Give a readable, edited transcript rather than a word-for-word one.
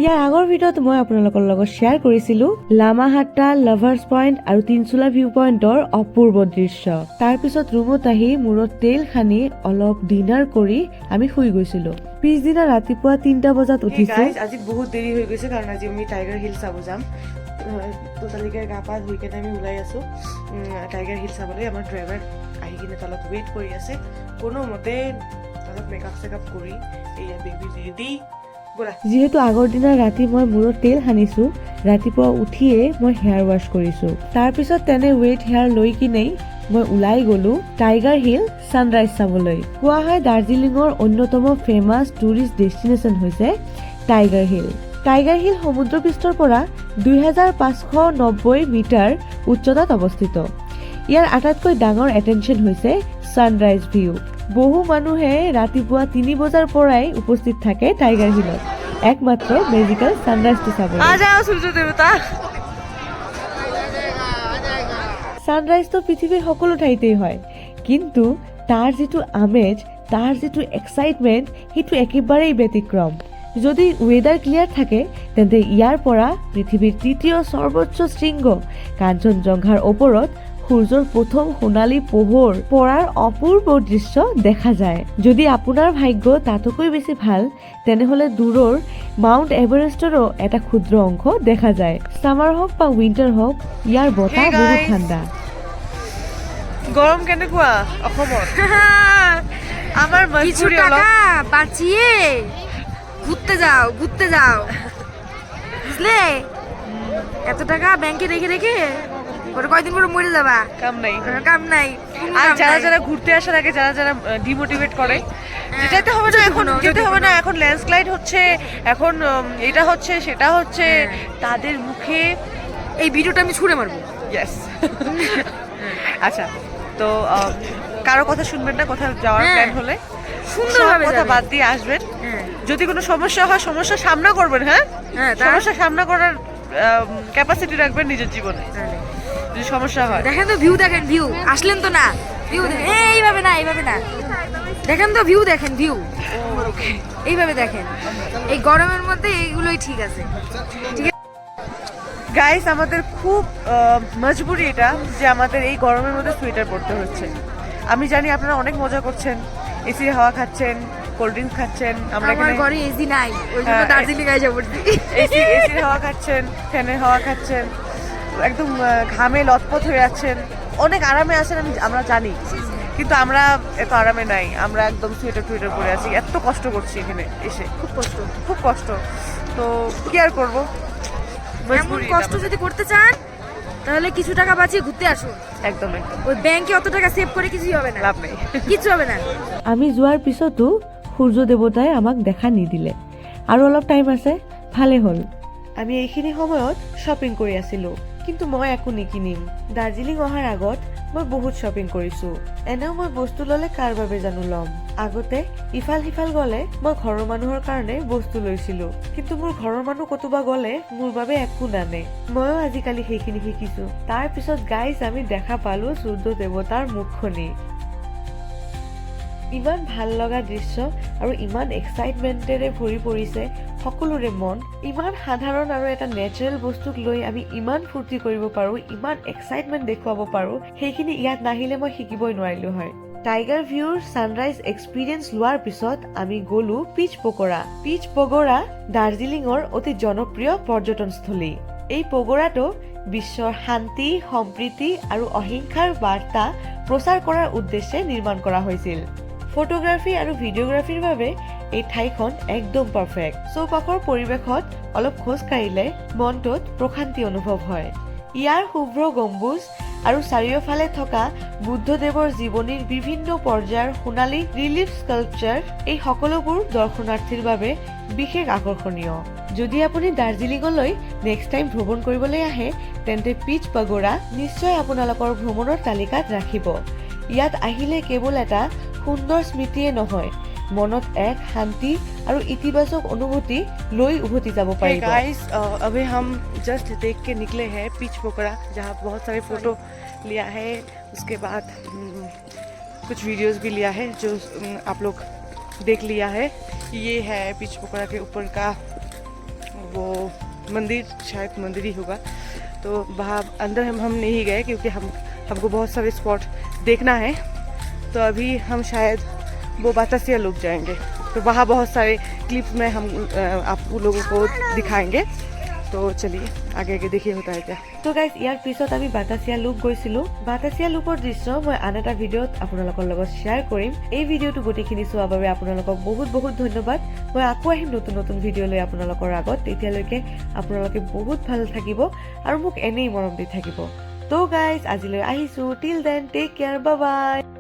ইয়াৰ আগৰ ভিডিঅ'ত মই আপোনালোকৰ লগত শ্বেয়াৰ কৰিছিলো লামাহাট্টা, লাভাৰ্ছ পইণ্ট আৰু তিনচুলা ভিউ পইণ্টৰ অপূৰ্ব দৃশ্য। তাৰ পিছত ৰুমত আহি মূৰত তেল সানি অলপ ডিনাৰ কৰি আমি শুই গৈছিলো। পিছদিনা ৰাতিপুৱা 3টা বজাত উঠিছো। আজি বহুত দেৰি হৈ গৈছে কাৰণ আজি আমি টাইগাৰ হিল চাব যাম। তোতালিকে গা পা ধুই কেনে আমি ওলাই আছো টাইগাৰ হিল চাবলৈ। আমাৰ ড্ৰাইভাৰ আহি কিনে তলত ৱেইট কৰি আছে। কোনোমতে অলপ মেকআপ চেকআপ কৰি এয়া বেবী ৰেডি। যিহেতু আগৰ দিনা ৰাতি মই মূৰত তেল সানিছো, ৰাতিপুৱা উঠিয়ে মই হেয়াৰ ৱাছ কৰিছো। তাৰ পিছত তেনে ৱেট হেয়াৰ লৈ কিনেই মই ওলাই গলো টাইগাৰ হিল ছানৰাইজ চাবলৈ। কোৱা হয় দাৰ্জিলিঙৰ অন্যতম ফেমাছ টুৰিষ্ট ডেষ্টিনেশ্যন হৈছে টাইগাৰ হিল। টাইগাৰ হিল সমুদ্ৰ পৃষ্ঠৰ পৰা 2590 মিটাৰ উচ্চতাত অৱস্থিত। ইয়াৰ আটাইতকৈ ডাঙৰ এটেনশ্যন হৈছে ছানৰাইজ ভিউ। বহু মানুহে ৰাতিপুৱা 3 বজাৰ পৰাই উপস্থিত থাকে টাইগাৰ হিলত একমাত্ৰ মেজিকেল ছানৰাইজটো চাবলৈ। ছানৰাইজটো পৃথিৱীৰ সকলো ঠাইতেই হয়, কিন্তু তাৰ যিটো আমেজ, তাৰ যিটো এক্সাইটমেণ্ট, সেইটো একেবাৰেই ব্যতিক্ৰম। যদি ৱেডাৰ ক্লিয়াৰ থাকে তেন্তে ইয়াৰ পৰা পৃথিৱীৰ তৃতীয় সৰ্বোচ্চ শৃংগ কাঞ্চনজংঘাৰ ওপৰত সূৰ্যৰ প্ৰথম সোণালী পোহৰ পৰাৰ অপূৰ্ব দৃশ্য দেখা যায়। যদি আপোনাৰ ভাগ্য তাতকৈ বেছি ভাল তেনেহলে দূৰৰ মাউণ্ট এভাৰেষ্টৰো এটা ক্ষুদ্ৰ অংশ দেখা যায়। সামাৰ হওক বা উইন্টাৰ হওক, ইয়াৰ বতাহ বহুত ঠাণ্ডা। গৰম কেনেকুৱা অসমত? আমাৰ মজবুৰি অলপ বাঁচিয়ে ঘুরতে যাও বুঝলে? এত টাকা ব্যাংকে রেখে রেখে ওটা কয়দিন পরে মরে যাবা, কাম নাই। আর যারা ঘুরতে আসার আগে যারা ডিমোটিভেট করে যেতে হবে না, এখন ল্যান্ডস্লাইড হচ্ছে, এখন এটা হচ্ছে সেটা হচ্ছে, তাদের মুখে এই ভিডিওটা আমি ছুঁড়ে মারবো। ইয়েস। আচ্ছা, তো কারো কথা শুনবেন না, কোথাও যাওয়ার প্ল্যান হলে সুন্দরভাবে কথা বাদ দিয়ে আসবেন। যদি কোনো সমস্যা হয় সমস্যা সামনা করবেন। হ্যাঁ, সমস্যা সামনা করার ক্যাপাসিটি রাখবেন নিজের জীবনে। যদি সমস্যা হয় দেখেন তো ভিউ, দেখেন ভিউ, আসলেন তো না, ভিউ এইভাবে না, দেখেন তো ভিউ, দেখেন ভিউ, এইভাবে দেখেন। এই গরমের মধ্যে এইগুলোই ঠিক আছে। গাইস, আমাদের খুব মজবুরি এটা যে আমাদের এই গরমের মধ্যে সোয়েটার পরতে হচ্ছে। আমি জানি আপনারা অনেক মজা করছেন, এসির হাওয়া খাচ্ছেন, কোল্ড ড্রিঙ্কস খাচ্ছেন। আমরা এখানে ঘরে এসি নাই, ওই জন্য দার্জিলিং এসে পড়ছি। এসির হাওয়া খাচ্ছেন, ফ্যানের হাওয়া খাচ্ছেন, একদম ঘামে লতপত হয়ে যাচ্ছেন, অনেক আরামে আছেন আমরা জানি, কিন্তু আমরা এত আরামে নাই। আমরা একদম সোয়েটার পরে আছি, এত কষ্ট করছি এখানে এসে, খুব কষ্ট। তো কি আর করবো, এমন কষ্ট যদি করতে চান তাহলে কিছু টাকা বাঁচিয়ে ঘুরতে আসুন। একদম ওই ব্যাংকে অত টাকা সেভ করে কিছুই হবে না, লাভ নেই, কিছু হবে না। আমি যোৱাৰ পিছতো সূৰ্য দেৱতাই আমাক দেখা নিদিলে। আৰু অলপ টাইম আছে, ভালে হ'ল। আমি এইখিনি সময়ত শ্বপিং কৰি আছিলো, কিন্তু মই একো নিকিনিম। দাৰ্জিলিং অহাৰ আগত মই বহুত শ্বপিং কৰিছো। এনেও মই বস্তু ললে কাৰ বাবে জানো ল'ম। আগতে ইফাল সিফাল গলে মই ঘৰৰ মানুহৰ কাৰণে বস্তু লৈছিলো, কিন্তু মোৰ ঘৰৰ মানুহ কতোবা গলে মোৰ বাবে একো নানে। ময়ো আজিকালি সেইখিনি শিকিছো। তাৰ পিছত গাইজ আমি দেখা পালো সূৰ্য দেৱতাৰ মুখখনি। ইমান ভাল লগা দৃশ্য আৰু ইমান এক্সাইটমেণ্টেৰে ভৰি পৰিছে সকলোৰে মন। ইমান সাধাৰণ আৰু এটা নেচাৰেল বস্তুক লৈ আমি ইমান ফূৰ্তি কৰিব পাৰো, ইমান এক্সাইটমেণ্ট দেখুৱাব পাৰো, সেইখিনি ইয়াত নাহিলে মই শিকিবই নোৱাৰিলো হয়। টাইগাৰ ভিউৰ ছানৰাইজ এক্সপিৰিয়েঞ্চ লোৱাৰ পিছত আমি গলো পিচ পকৰা। পিচ পকৰা দাৰ্জিলিঙৰ অতি জনপ্ৰিয় পৰ্যটনস্থলী। এই পকৰাটো বিশ্বৰ শান্তি, সম্প্ৰীতি আৰু অহিংসাৰ বাৰ্তা প্ৰচাৰ কৰাৰ উদ্দেশ্যে নিৰ্মাণ কৰা হৈছিল। ফটোগ্ৰাফী আৰু ভিডিঅ'গ্ৰাফীৰ বাবে এই ঠাইখন একদম পাৰফেক্ট। চৌপাশৰ পৰিৱেশত অলপ খোজ কাঢ়িলে মনটোত প্ৰশান্তি অনুভৱ হয়। ইয়াৰ শুভ্ৰ গম্বুজ আৰু চাৰিওফালে থকা বুদ্ধদেৱৰ জীৱনীৰ বিভিন্ন পৰ্যায়ৰ সোণালী ৰিলিফ স্কাল্পচাৰ, এই সকলোবোৰ দৰ্শনাৰ্থীৰ বাবে বিশেষ আকৰ্ষণীয়। যদি আপুনি দাৰ্জিলিঙলৈ নেক্সট টাইম ভ্ৰমণ কৰিবলৈ আহে তেন্তে পিচ পগোৰা নিশ্চয় আপোনালোকৰ ভ্ৰমণৰ তালিকাত ৰাখিব। ইয়াত আহিলে কেৱল এটা সুন্দৰ স্মৃতিয়ে নহয়, মনত এক শান্তি আৰু ইতিবাচক অনুভূতি লৈ উভতি যাব পাৰিব। गाइस, अभी हम जस्ट देख के निकले हैं पिच पोखरा, जहाँ बहुत सारे फोटो लिया है, उसके बाद कुछ वीडियोस भी लिया है जो आप लोग देख लिया है। ये है पिच पोखरा के ऊपर का वो मंदिर, शायद मंदिर ही होगा। तो वहाँ अंदर हम नहीं गए क्योंकि हमको बहुत सारे स्पॉट देखना है। तो अभी हम शायद वो बातासिया लुप जाएंगे। तो वहाँ बहुत सारे क्लिप्स में हम आप लोगों को दिखाएंगे। तो चलिए आगे आगे देखिए होता है क्या। তো গাইজ ইয়াৰ পিছত আমি বাতাচিয়া লুপ গৈছিলোঁ। বাতাচিয়া লুপৰ দৃশ্য মই আন এটা ভিডিঅ'ত আপোনালোকৰ লগত শ্বেয়াৰ কৰিম। এই ভিডিঅ'টো গোটেইখিনি চোৱাৰ বাবে আপোনালোকক বহুত বহুত ধন্যবাদ। মই আকৌ আহিম নতুন নতুন ভিডিঅ' লৈ আপোনালোকৰ আগত। তেতিয়ালৈকে আপোনালোকে বহুত ভাল থাকিব আৰু মোক এনেই মৰম দি থাকিব। তো গাইজ আজিলৈ আহিছোঁ। Till then take care, bye বাই।